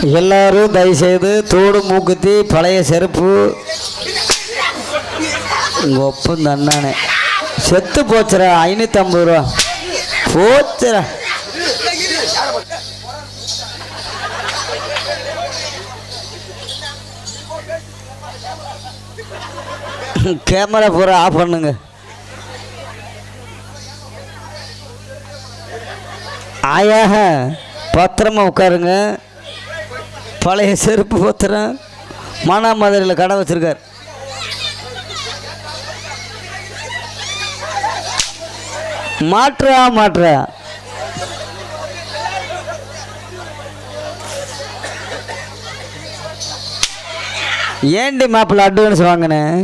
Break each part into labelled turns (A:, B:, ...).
A: எல்லாரும் தயவுசெய்து தோடு மூக்குத்தி பழைய செருப்பு உங்கள் ஒப்பம் தண்ணானே செத்து போச்சுரா 550 ரூபா போச்சுரா. கேமரா பூரா ஆஃப் பண்ணுங்க. ஆயாக பத்திரமா உட்காருங்க. பழைய செருப்பு பத்திரம் மானாமதுரையில் கடை வச்சிருக்கார். மாற்றா ஏண்டி மாப்பிள்ள அட்வான்ஸ் வாங்கினேன்?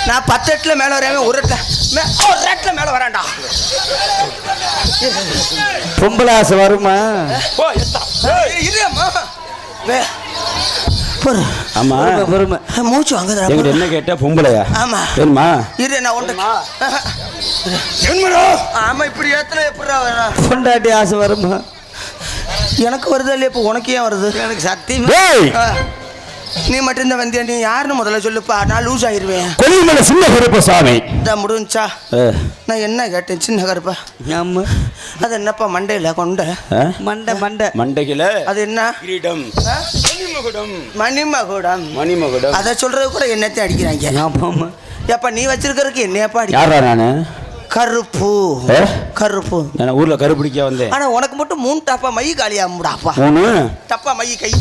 B: நான் 10 எட்டுல மேல வரேன், ஒரு எட்டுல மேல வரேன்டா.
A: பொம்பளாசு வருமா?
C: ஆமா
A: பொறுமை
B: மூச்சு வாங்குதா?
C: என்ன கேட்டா பொம்பளையா?
B: ஆமா
C: வேணுமா?
B: இரு நான் ஒன்று. ஆமா இப்படி ஏத்துல எப்படா வர?
A: பொண்டாட்டி ஆசை வருமா?
B: எனக்கு வருதா இல்லையா? இப்போ உனக்கு ஏன் வருது?
A: எனக்கு சத்தியம்.
B: நீ மட்டும் இந்த வந்தியா? நீ யாருன்னு முதல்ல சொல்லுப்பா, நான் லூஸ் ஆயிருவேன்.
C: கொல்லிமலை சின்ன கருப்பசாமி
B: இதான் முடிஞ்சா? நான் என்ன கேட்டேன்? சின்ன கருப்பா.
A: ஆமா
B: அது என்னப்பா மண்டையில கொண்ட
C: மண்டையில
B: அது என்ன?
C: கிரீடம்,
B: மணிமகுடம். அதை சொல்றது கூட என்னத்தை அடிக்கிறாங்க. ஏப்பா நீ வச்சிருக்கிறதுக்கு என்னையப்பா அடி?
C: யாரா நானு?
B: கருப்பு
C: நான் ஊர்ல கருப்பிடிக்க வந்தேன்.
B: ஆனா உனக்கு மட்டும் 3 டப்பா மை காலியா முடாப்பா.
C: 3
B: டப்பா மை கை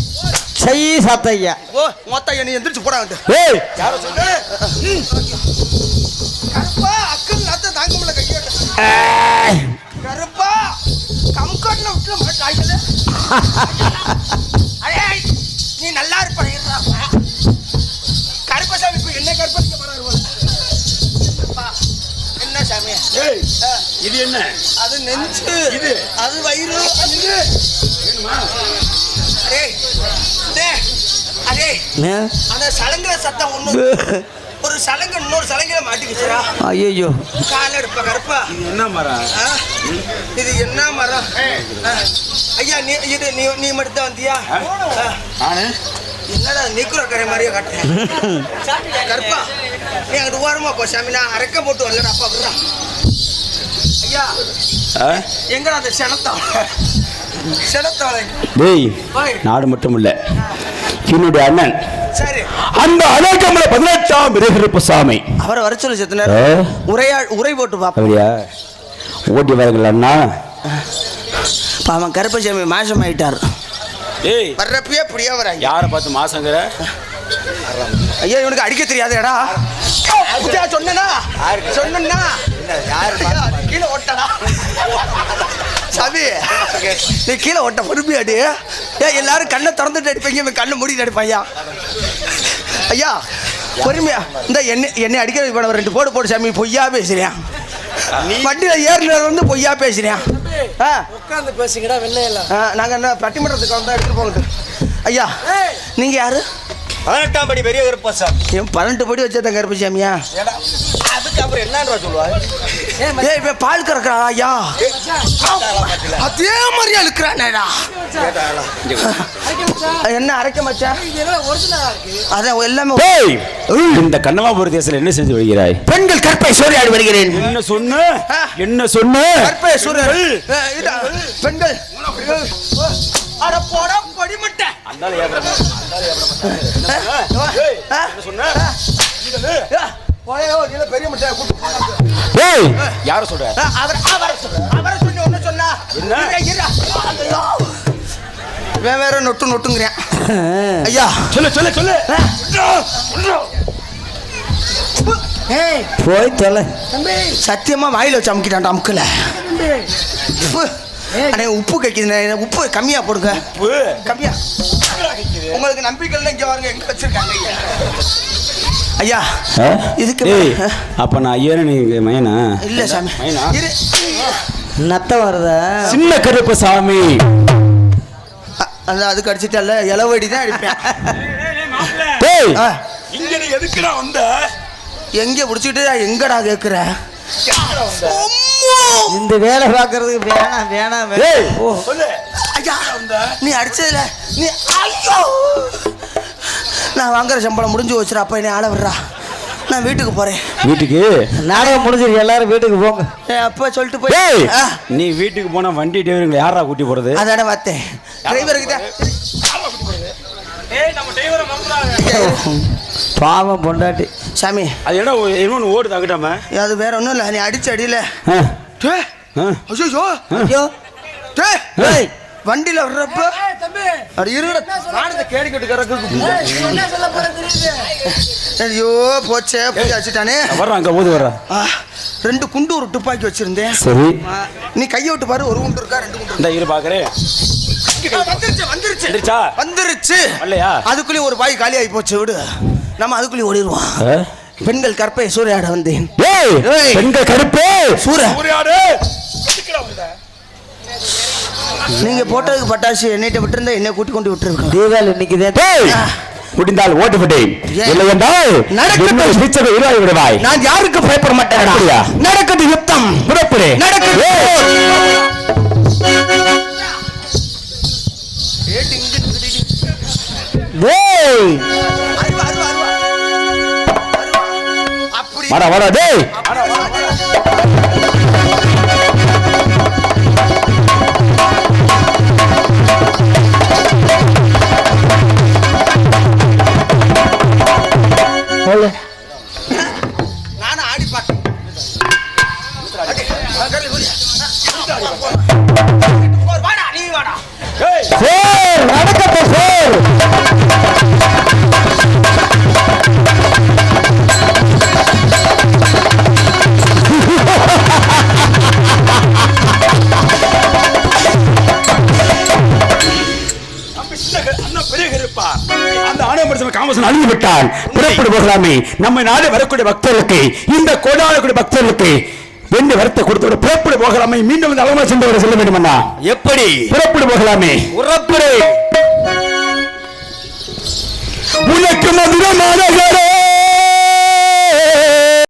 A: செய்யி சாத்தையா.
B: ஓ மொத்த என்ன எந்திரிச்சு போடாங்க.
C: ஏய்
B: யாரோ சொல்லு. கருப்பா அக்கல் நாத்த தாங்க முடியல கையோட. கருப்பா கம்கட்ல விட்டு மாட்டாய்களே. அடே நீ நல்லா இருப்படா. கருப்பசாமி இப்ப என்ன கருப்படிக்க போறாரு போல. என்ன சாமி?
C: ஏய் இது என்ன?
B: அது நெஞ்சு. இது அது வயிறு. இது என்னமா? அந்த சலங்கர சத்தம் ஒண்ணு, ஒரு சலங்க இன்னொரு சலங்கர மாட்டிக்கிச்சுடா.
A: ஐயோ
B: கால எடுப்பா கருப்பா.
C: இது என்ன மரம்?
B: இது என்ன மரம்? ஐயா நீ இது நீ மட்டும் தான் வந்தியா?
C: நானு
B: என்னடா நீக்குற கரை மாதிரியே காட்டுறேன். கருப்பா நீ அங்கிட்டு ஓரமா போ சாமி. நான் அரைக்க போட்டு வரலடா அப்பா. விடுறா ஐயா. எங்கடா அந்த செனத்தாளை?
C: டேய் நாடு மட்டும் இல்ல, என்னுடைய அண்ணன்
B: சரி
C: அந்த அழகமலை 18ஆம் கருப்பசாமி
B: அவரை வர சொல்லி செத்தனர். உரை போட்டு பாப்பா.
C: அப்படியா? ஓட்டி வரங்களா அண்ணா?
B: அவன் கருப்பசாமி மாசம் ஆயிட்டார்.
C: ஏய்
B: வர்றப்பயே அப்படியே வராங்க.
C: யாரை பார்த்து மாசங்கிற?
B: ஐயா இவனுக்கு அடிக்க தெரியாதேடா. சொன்னா கீழே ஓட்டடா சாமி. நீ கீழே ஓட்ட பொறுமையாடி. ஏன் எல்லாரும் கண்ணை திறந்துட்டு அடிப்பீங்க, கண்ணை மூடிட்டு அடிப்பாயா? ஐயா பொறுமையா இந்த என்னை அடிக்கிற இப்போ 2 போடு சாமி. பொய்யா பேசுறியான். வண்டியில் ஏறினது வந்து பொய்யா பேசுறியான்.
A: உட்காந்து பேசுங்கடா வெள்ளையெல்லாம்.
B: நாங்கள் என்ன பட்டிமன்றத்துக்கு வந்தால் எடுத்துட்டு போகட்டும். ஐயா நீங்கள் யாரு?
C: 18ஆம் படி பெரிய கருப்பசாமி.
B: ஏன் 18 படி வச்சதான் கருப்பசாமியா?
C: அதுக்கு அப்புறம் என்னன்ற சொல்லுவா?
B: ஏய் இவன் பால் கறக்குறா ஐயா. அதே மாதிரியா இருக்கிறானேடா. என்ன அரைக்க மச்சான்? அதான் எல்லாமே.
C: இந்த கண்ணமாபுர தேசத்துல என்ன செஞ்சு வருகிறாய்?
B: பெண்கள் கற்பை சூறையாடி வருகிறேன்.
C: என்ன சொன்ன?
B: கற்பை சூறையாடி பெண்கள். அட போடா படிமட்ட.
C: அந்தால ஏப்ரமா.
B: பெரிய மட்டை.
C: யார சொல்ற?
B: அவரை சொல்லி ஒண்ணு சொன்னா வேற நொட்டுங்கிறேன். ஐயா
C: சொல்லு.
A: போய் தொலை.
B: சத்தியமா வாயில வச்சு அமுக்கிட்டான் அமுக்கல. அண்ணே உப்பு கைக்குது. உப்பு கம்மியா போடுங்க. கம்மியா. உங்களுக்கு நம்பிக்கை இல்லை இங்க வாருங்க. எங்க வச்சிருக்காங்க ஐயா? இதுக்கு
C: அப்ப நான் ஐயா நீங்க மையனா?
B: இல்ல சாமி இரு.
A: நத்த வருதா?
C: சின்ன கருப்பசாமி.
B: அதுக்கு அடிச்சிட்டல இளவடி தான் அடிப்பேன்.
C: இங்க நீ எதுக்குடா வந்த?
B: எங்க புடிச்சிட்டு எங்கடா கேக்குற?
A: இந்த வேலை பார்க்கறதுக்கு வேணாம் வேணாம்
C: ஏய்,
A: ஓ
B: ஐயா நீ அடிச்சதுல நீ ஐயோ நான் வாங்குற சம்பளம் முடிஞ்சு வச்சுரு. அப்ப என்னை ஆள விடுறா, நான் வீட்டுக்கு போறேன்.
C: வீட்டுக்கு
A: நாடகம் முடிஞ்சிரு, எல்லாரும் வீட்டுக்கு போங்க.
B: அப்ப சொல்லிட்டு போய்
C: ஏய், நீ வீட்டுக்கு போனா வண்டி டிரைவருங்களை யாரா கூட்டி போறது?
B: அதான பார்த்தேன். டிரைவருக்கு
A: பாவம் பொண்டாட்டி.
B: சாமி
C: அது என்ன இன்னொன்று ஓடுது அங்கிட்டாம?
B: அது வேற ஒன்றும் இல்லை, நீ அடிச்ச அடியில
C: ஆ, ஆ.
B: ஐயோ
A: ஐயோ
B: டேய் வண்டியில வர்றப்ப அது ஐயோ போச்சே போய் வச்சுட்டானே.
C: வர்றான் அங்க ஓது வர்றா.
B: 2 குண்டு ஒரு துப்பாக்கி வச்சிருந்தேன்.
C: சரி,
B: நீ கையை விட்டு பாரு, ஒரு குண்டு இருக்கா 2 குண்டு
C: இந்த இரு பாக்குறேன்.
B: வந்துருச்சு
C: இல்லையா?
B: அதுக்குள்ளே ஒரு பாய் காலி ஆகி போச்சு. விடு, நம்ம அதுக்குள்ளே ஓடிடுவோம்.
C: ஆ?
B: பெண்கள் கற்பை சூறையாட வந்தேன்.
C: ஏய்,
B: ஏய்.
C: பெண்கள் கருப்பு
B: சூறையாடு. நீங்க போட்டதுக்கு பட்டாசு என்னைட்ட விட்டுருந்தா என்னை கூட்டி கொண்டு விட்டுருக்கோம்.
A: தீபாவளி இன்னைக்கு தான்.
C: ஏய், முடிந்தால் ஓட்டு விட்டேன். இல்லை என்றால்
B: நடக்கட்டும்.
C: பிச்சை இருவாய் விடுவாய்.
B: நான் யாருக்கு பயப்பட மாட்டேன்.
C: அப்படியா?
B: நடக்குது யுத்தம்,
C: புறப்படு.
B: நடக்குது.
A: டேய்
B: அப்படி
C: வாடா வாடா டேய்.
A: போல
B: நானும் ஆடி பார்த்தேன். வாடா நீ வாடா.
A: சேர் நடக்கட்டும் சேர்.
C: அந்த ஆணையம் காமசன் அழிந்து விட்டால் புறப்படு போகலாமே. நம்ம நாடு வரக்கூடிய பக்தர்களுக்கு, இந்த கோடாலக்கூடிய பக்தர்களுக்கு வெண்ணி வரத்தை கொடுத்து புறப்படு போகலாமே. மீண்டும் இந்த அலமா சென்று செல்ல வேண்டும் அண்ணா. எப்படி புறப்படு போகலாமே? புறப்படு. உனக்கு மதுரை மாநகரே